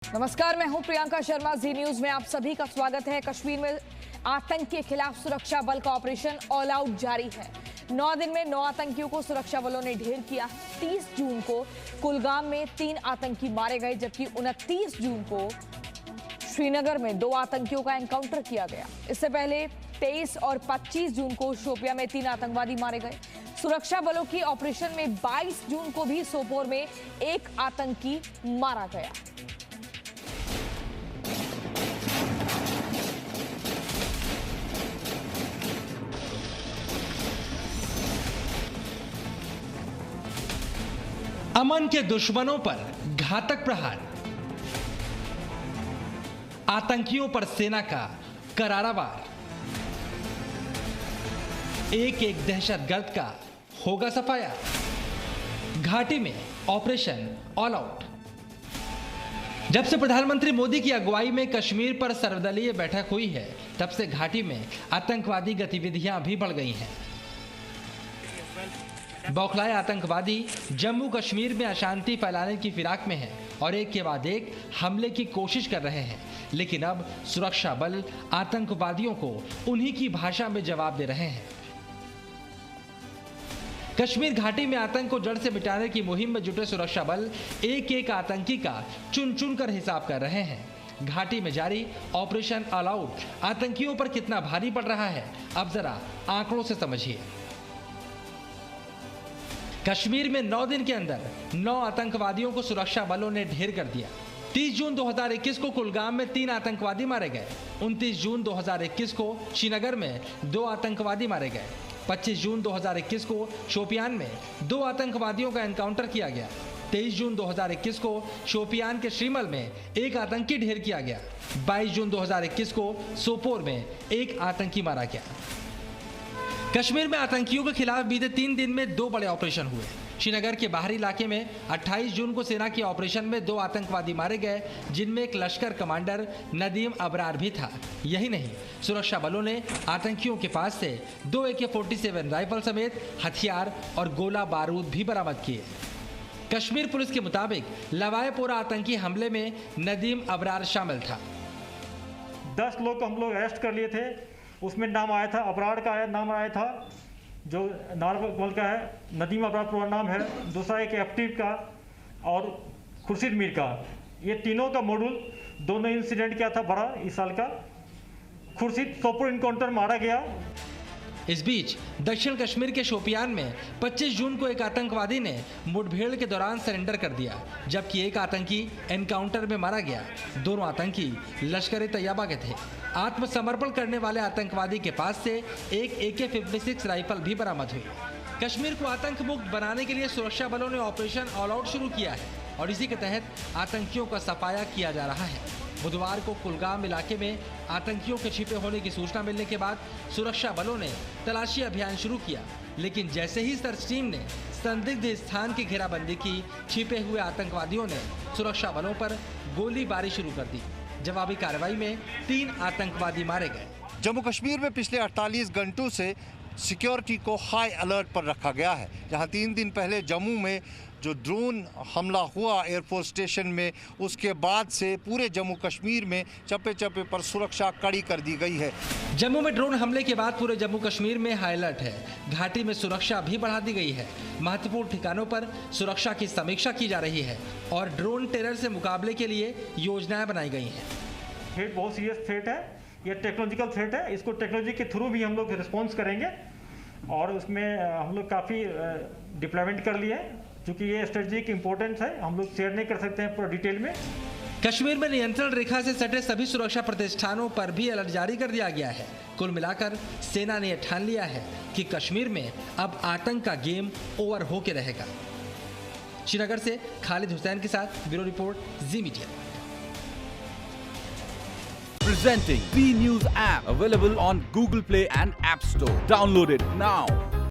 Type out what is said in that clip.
नमस्कार, मैं हूं प्रियंका शर्मा। जी न्यूज में आप सभी का स्वागत है। कश्मीर में आतंक के खिलाफ सुरक्षा बल का ऑपरेशन ऑल आउट जारी है। 9 दिन में 9 आतंकियों को सुरक्षा बलों ने ढेर किया। 30 जून को कुलगाम में 3 आतंकी मारे गए, जबकि 29 जून को श्रीनगर में 2 आतंकियों का एनकाउंटर किया गया। इससे पहले 23 और 25 जून को शोपियां में 3 आतंकवादी मारे गए। सुरक्षा बलों की ऑपरेशन में 22 जून को भी सोपोर में 1 आतंकी मारा गया। अमन के दुश्मनों पर घातक प्रहार, आतंकियों पर सेना का करारा वार, एक एक दहशतगर्द का होगा सफाया। घाटी में ऑपरेशन ऑल आउट। जब से प्रधानमंत्री मोदी की अगुवाई में कश्मीर पर सर्वदलीय बैठक हुई है, तब से घाटी में आतंकवादी गतिविधियां भी बढ़ गई हैं। बौखलाए आतंकवादी जम्मू कश्मीर में अशांति फैलाने की फिराक में हैं और एक के बाद एक हमले की कोशिश कर रहे हैं। लेकिन अब सुरक्षा बल आतंकवादियों को उन्हीं की भाषा में जवाब दे रहे हैं। कश्मीर घाटी में आतंक को जड़ से मिटाने की मुहिम में जुटे सुरक्षा बल एक एक आतंकी का चुन चुन कर हिसाब कर रहे हैं। घाटी में जारी ऑपरेशन ऑल आउट आतंकियों पर कितना भारी पड़ रहा है, अब जरा आंकड़ों से समझिए। कश्मीर में 9 दिन के अंदर 9 आतंकवादियों को सुरक्षा बलों ने ढेर कर दिया। 30 जून 2021 को कुलगाम में 3 आतंकवादी मारे गए। 29 जून 2021 को श्रीनगर में 2 आतंकवादी मारे गए। 25 जून 2021 को शोपियान में 2 आतंकवादियों का एनकाउंटर किया गया। 23 जून 2021 को शोपियान के श्रीमल में 1 आतंकी ढेर किया गया। 22 जून 2021 को सोपोर में 1 आतंकी मारा गया। कश्मीर में आतंकियों के खिलाफ बीते 3 दिन में 2 बड़े ऑपरेशन हुए। श्रीनगर के बाहरी इलाके में 28 जून को सेना के ऑपरेशन में 2 आतंकवादी मारे गए, जिनमें एक लश्कर कमांडर नदीम अबरार भी था। यही नहीं, सुरक्षा बलों ने आतंकियों के पास से 2 AK-47 राइफल समेत हथियार और गोला बारूद भी बरामद किए। कश्मीर पुलिस के मुताबिक लवाएपोरा आतंकी हमले में नदीम अबरार शामिल था। 10 लोग को हम लोग अरेस्ट कर लिए थे। उसमें नाम आया था, अबरार का नाम आया था, जो नारवल का है, नदीम अबरार पूरा नाम है। दूसरा एक एफटी का और खुर्शीद मीर का। ये तीनों का मॉड्यूल, दोनों इंसिडेंट क्या था बड़ा इस साल का। खुर्शीद सोपोर इनकाउंटर मारा गया। इस बीच दक्षिण कश्मीर के शोपियान में 25 जून को एक आतंकवादी ने मुठभेड़ के दौरान सरेंडर कर दिया, जबकि एक आतंकी एनकाउंटर में मारा गया। दोनों आतंकी लश्कर ए तैयबा के थे। आत्मसमर्पण करने वाले आतंकवादी के पास से एक AK-56 राइफल भी बरामद हुई। कश्मीर को आतंक मुक्त बनाने के लिए सुरक्षा बलों ने ऑपरेशन ऑल आउट शुरू किया है और इसी के तहत आतंकियों का सफाया किया जा रहा है। बुधवार को कुलगाम इलाके में आतंकियों के छिपे होने की सूचना मिलने के बाद सुरक्षा बलों ने तलाशी अभियान शुरू किया, लेकिन जैसे ही सर्च टीम ने संदिग्ध स्थान की घेराबंदी की, छिपे हुए आतंकवादियों ने सुरक्षा बलों पर गोलीबारी शुरू कर दी। जवाबी कार्रवाई में 3 आतंकवादी मारे गए। जम्मू कश्मीर में पिछले 48 घंटों से सिक्योरिटी को हाई अलर्ट पर रखा गया है। जहां 3 दिन पहले जम्मू में जो ड्रोन हमला हुआ एयरफोर्स स्टेशन में, उसके बाद से पूरे जम्मू कश्मीर में चप्पे चप्पे पर सुरक्षा कड़ी कर दी गई है। जम्मू में ड्रोन हमले के बाद पूरे जम्मू कश्मीर में हाई अलर्ट है। घाटी में सुरक्षा भी बढ़ा दी गई है। महत्वपूर्ण ठिकानों पर सुरक्षा की समीक्षा की जा रही है और ड्रोन टेरर से मुकाबले के लिए योजनाएं बनाई गई हैं। थ्रेट बहुत सीरियस थ्रेट है, ये टेक्नोलॉजिकल थ्रेट है। इसको टेक्नोलॉजी के थ्रू भी हम लोग रिस्पॉन्स करेंगे और उसमें हम लोग काफ़ी डिप्लॉयमेंट कर लिए, क्योंकि ये स्ट्रेटेजिक इंपॉर्टेंस है। हम लोग शेयर नहीं कर सकते हैं पूरा डिटेल में। कश्मीर में नियंत्रण रेखा से सटे सभी सुरक्षा प्रतिष्ठानों पर भी अलर्ट जारी कर दिया गया है। कुल मिलाकर सेना ने ठान लिया है कि कश्मीर में अब आतंक का गेम ओवर होके रहेगा। श्रीनगर से खालिद हुसैन के साथ bureau report, ji media. Presenting B News app, available on Google Play and App Store. Download it now.